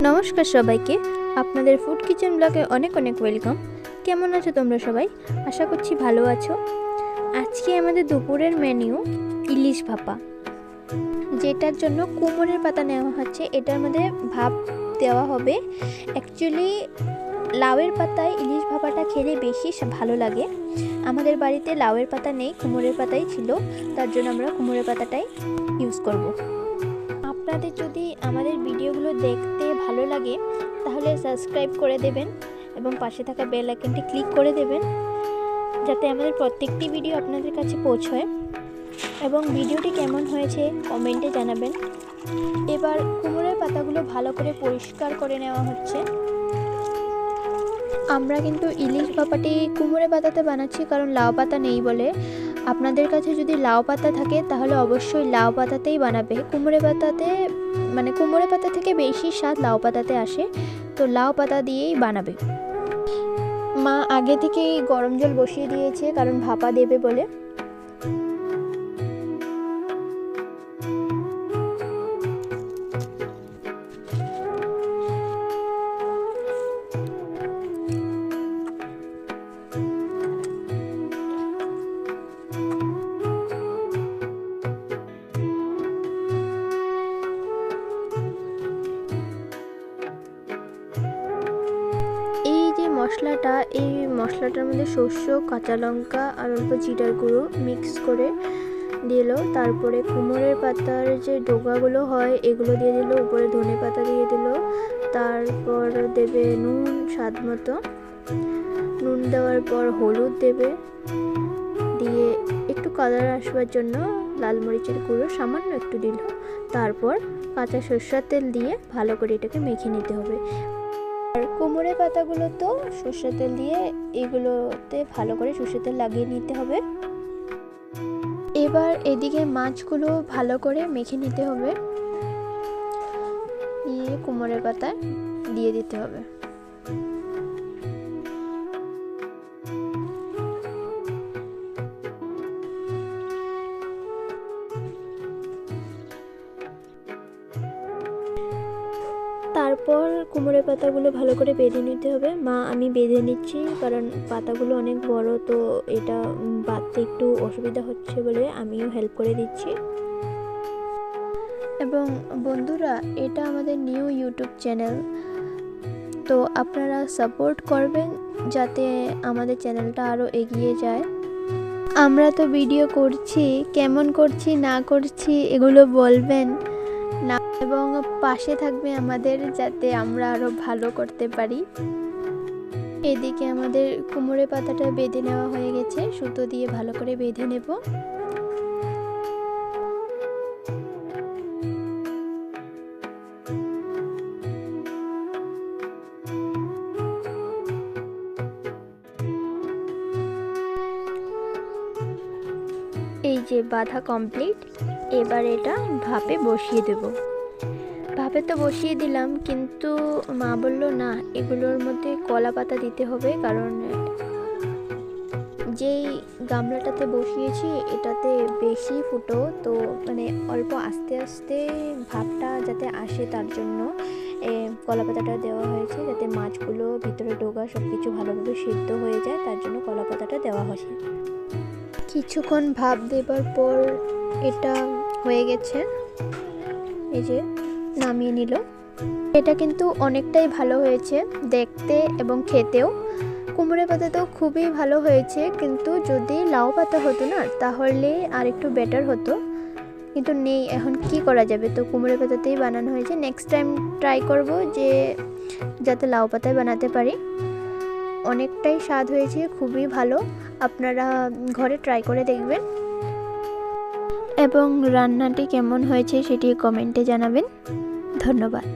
নমস্কার সবাইকে, আপনাদের ফুড কিচেন ব্লগে অনেক অনেক ওয়েলকাম। কেমন আছো তোমরা সবাই? আশা করছি ভালো আছো। আজকে আমাদের দুপুরের মেনু ইলিশ ভাপা, যেটার জন্য কুমড়োর পাতা নেওয়া হচ্ছে। এটার মধ্যে ভাপ দেওয়া হবে। অ্যাকচুয়ালি লাউয়ের পাতায় ইলিশ ভাপাটা খেলে বেশি ভালো লাগে। আমাদের বাড়িতে লাউয়ের পাতা নেই, কুমড়োর পাতাই ছিল, তার জন্য আমরা কুমড়োর পাতাটাই ইউজ করব। আপনাদের যদি আমাদের ভিডিওগুলো দেখতে ভালো লাগে তাহলে সাবস্ক্রাইব করে দেবেন এবং পাশে থাকা বেল আইকনটি ক্লিক করে দেবেন, যাতে আমাদের প্রত্যেকটি ভিডিও আপনাদের কাছে পৌঁছয়। এবং ভিডিওটি কেমন হয়েছে কমেন্টে জানাবেন। এবার কুমড়োর পাতাগুলো ভালো করে পরিষ্কার করে নেওয়া হচ্ছে। আমরা কিন্তু ইলিশ ভাপাটি কুমড়োর পাতাতে বানাচ্ছি, কারণ লাউ পাতা নেই বলে। আপনাদের কাছে যদি লাউ পাতা থাকে তাহলে অবশ্যই লাউ পাতাতেই বানাবে। কুমড়ো পাতা থেকে বেশি স্বাদ লাউ পাতাতে আসে, তো লাউ পাতা দিয়েই বানাবে। মা আগে থেকেই গরম জল বসিয়ে দিয়েছে, কারণ ভাপা দেবে বলে। এই মশলাটার মধ্যে সর্ষে, কাঁচা লঙ্কা আর অল্প জিরার গুঁড়ো মিক্স করে দিল। তারপরে কুমড়োর পাতার যে ডোগাগুলো হয় এগুলো দিয়ে দিল, উপরে ধনে পাতা দিয়ে দিল। তারপর দেবে নুন স্বাদ মতো, নুন দেওয়ার পর হলুদ দেবে, দিয়ে একটু কালার আসবার জন্য লাল মরিচের গুঁড়ো সামান্য একটু দিল। তারপর কাঁচা সরষের তেল দিয়ে ভালো করে এটাকে মেখে নিতে হবে। আর কুমড়োর পাতাগুলো তো সরষের তেল দিয়ে এগুলোতে ভালো করে সরষের তেল লাগিয়ে নিতে হবে। এবার এদিকে মাছগুলো ভালো করে মেখে নিতে হবে, দিয়ে কুমড়োর পাতা দিয়ে দিতে হবে। তারপর কুমড়োর পাতাগুলো ভালো করে বেঁধে নিতে হবে। আমি বেঁধে নিচ্ছি, কারণ পাতাগুলো অনেক বড়, তো এটা বাঁধতে একটু অসুবিধা হচ্ছে বলে আমিও হেল্প করে দিচ্ছি। এবং বন্ধুরা, এটা আমাদের নিউ ইউটিউব চ্যানেল, তো আপনারা সাপোর্ট করবেন যাতে আমাদের চ্যানেলটা আরও এগিয়ে যায়। আমরা তো ভিডিও করছি, কেমন করছি না করছি এগুলো বলবেন না, এবং পাশে থাকবে আমাদের, যাতে আমরা আরো ভালো করতে পারি। এদিকে আমাদের কুমড়োর পাতাটা বেঁধে নেওয়া হয়ে গেছে, সুতো দিয়ে ভালো করে বেঁধে নেব। এই যে বাঁধা কমপ্লিট। এবার এটা ভাপে বসিয়ে দেব। ভাপে তো বসিয়ে দিলাম, কিন্তু মা বলল না, এগুলোর মধ্যে কলা পাতা দিতে হবে, কারণ যেই গামলাটাতে বসিয়েছি এটাতে বেশি ফুটো, তো অল্প আস্তে আস্তে ভাপটা যাতে আসে তার জন্য কলা পাতাটা দেওয়া হয়েছে, যাতে মাছগুলো ভিতরে ডোগা সব কিছু ভালোভাবে সিদ্ধ হয়ে যায়, তার জন্য কলা পাতাটা দেওয়া হয়েছে। কিছুক্ষণ ভাপ দেবার পর এটা হয়ে গেছে, এই যে নামিয়ে নিল। এটা কিন্তু অনেকটাই ভালো হয়েছে দেখতে এবং খেতেও। কুমড়োর পাতা তো খুবই ভালো হয়েছে, কিন্তু যদি লাউ পাতা হতো না তাহলে আর একটু বেটার হতো, কিন্তু নেই, এখন কি করা যাবে। তো কুমড়োর পাতাতেই বানানো হয়েছে। নেক্সট টাইম ট্রাই করব যে যাতে লাউ পাতায় বানাতে পারি। অনেকটাই স্বাদ হয়েছে, খুবই ভালো। আপনারা ঘরে ট্রাই করে দেখবেন এবং রান্নাটি কেমন হয়েছে সেটি কমেন্টে জানাবেন। ধন্যবাদ।